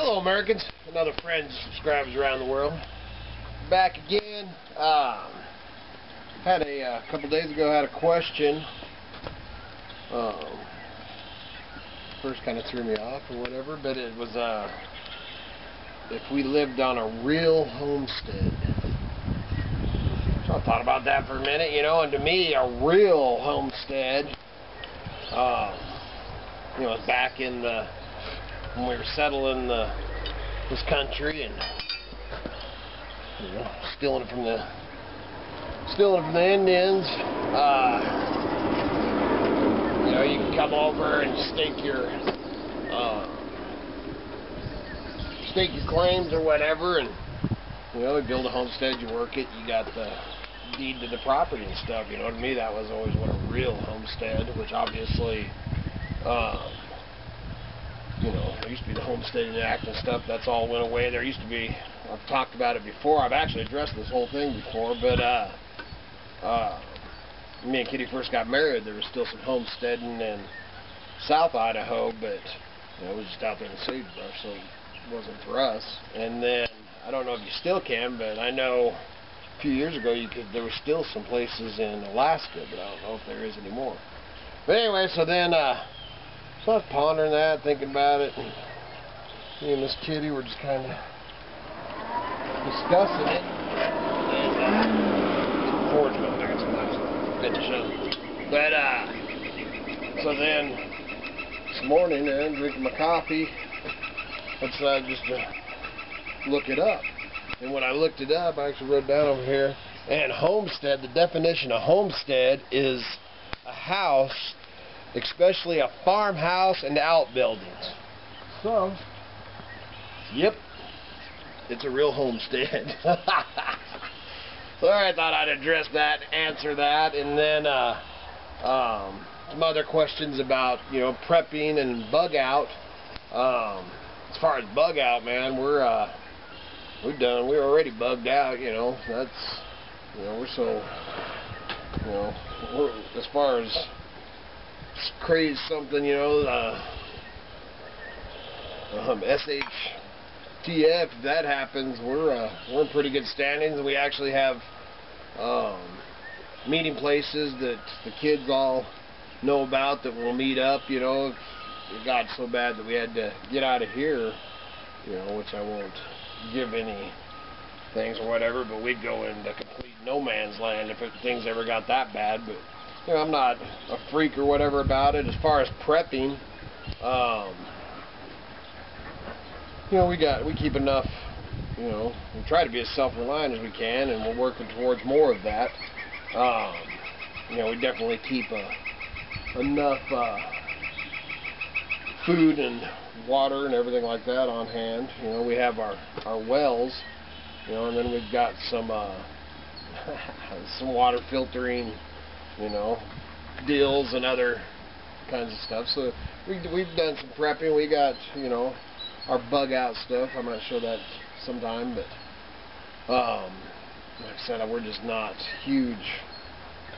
Hello, Americans, and other friends and subscribers around the world. Back again. Had a couple days ago had a question. First kind of threw me off or whatever, but it was if we lived on a real homestead. So I thought about that for a minute, you know, and to me, a real homestead, you know, back in the when we were settling this country and, you know, stealing it from the Indians. You know, you can come over and stake your claims or whatever, and, you know, you build a homestead, you work it, you got the deed to the property and stuff. You know, to me that was always what a real homestead, which obviously, you know, there used to be the Homesteading Act and stuff. That's all went away. There used to be, I've talked about it before. I've actually addressed this whole thing before, but me and Kitty first got married, there was still some homesteading in South Idaho, but, you know, it was just out there in the sagebrush, so it wasn't for us. And then, I don't know if you still can, but I know a few years ago there were still some places in Alaska, but I don't know if there is anymore. But anyway, so then, so I was pondering that, thinking about it, and me and Miss Kitty were just kind of discussing it, and forge up, I got some nice finish up. But, so then, this morning, drinking my coffee, I decided just to look it up. And when I looked it up, I actually wrote down over here, and homestead, the definition of homestead is a house, especially a farmhouse and outbuildings. So, yep, it's a real homestead. So I thought I'd address that, answer that, and then some other questions about, you know, prepping and bug out. As far as bug out, man, we're already bugged out, you know. That's, you know, we're so, you know, as far as crazy something, you know, SHTF, if that happens, we're in pretty good standings. We actually have meeting places that the kids all know about that will meet up, you know. It got so bad that we had to get out of here, you know, which I won't give any things or whatever, but we'd go into complete no man's land if things ever got that bad. But, you know, I'm not a freak or whatever about it. As far as prepping, you know, we keep enough, you know, we try to be as self-reliant as we can, and we're working towards more of that. You know, we definitely keep enough food and water and everything like that on hand. You know, we have our wells, you know, and then we've got some some water filtering, you know, deals and other kinds of stuff. So we've done some prepping. We got, you know, our bug out stuff. I might show that sometime, but like I said, we're just not huge,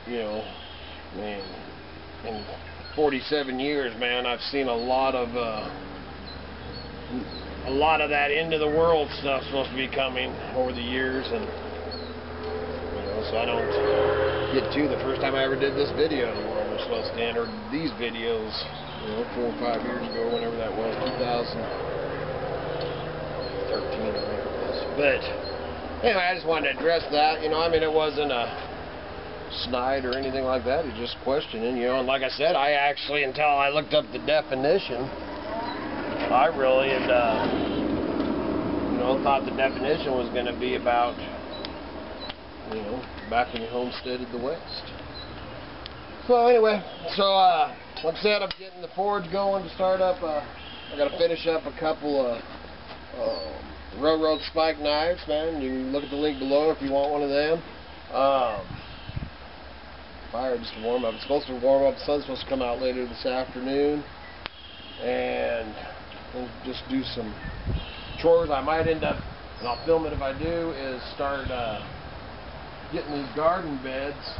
you know. I mean, in 47 years, man, I've seen a lot of that end of the world stuff supposed to be coming over the years, and, you know, so I don't get to. The first time I ever did this video, the world was supposed to end, or these videos, you know, 4 or 5 years ago, whenever that was, 2013, I think it was. But anyway, I just wanted to address that. You know, I mean, it wasn't a snide or anything like that. It's just questioning, you know. And like I said, I actually, until I looked up the definition, I really had, you know, thought the definition was going to be about, you know, back when you homesteaded the West. So anyway, so like I said, I'm getting the forge going to start up. I got to finish up a couple of railroad spike knives, man. You can look at the link below if you want one of them. Fire just to warm up. It's supposed to warm up. The sun's supposed to come out later this afternoon, and we'll just do some chores. I might end up, and I'll film it if I do, is start getting these garden beds,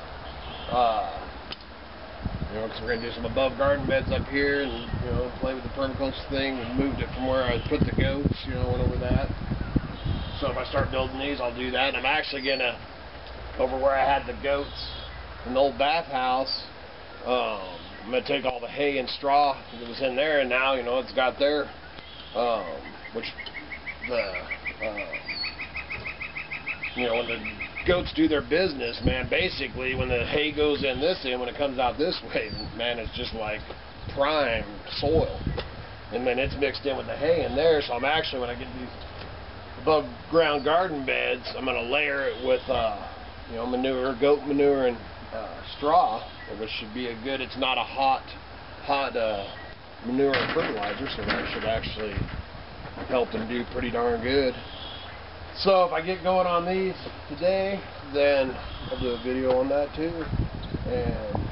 you You know, because we're going to do some above garden beds up here and, you know, play with the permaculture thing. We moved it from where I put the goats, you know, went over that. So if I start building these, I'll do that. And I'm actually going to, over where I had the goats in the old bathhouse, I'm going to take all the hay and straw that was in there, and now, you know, it's got there, which the, you know, when the goats do their business, man, basically when the hay goes in this end, when it comes out this way, man, it's just like prime soil. And then it's mixed in with the hay in there, so I'm actually, when I get these above ground garden beds, I'm going to layer it with, you know, manure, goat manure and straw, which should be a good, it's not a hot manure and fertilizer, so that should actually help them do pretty darn good. So if I get going on these today, then I'll do a video on that too, and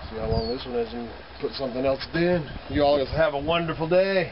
see how long this one is and put something else in. You all have a wonderful day.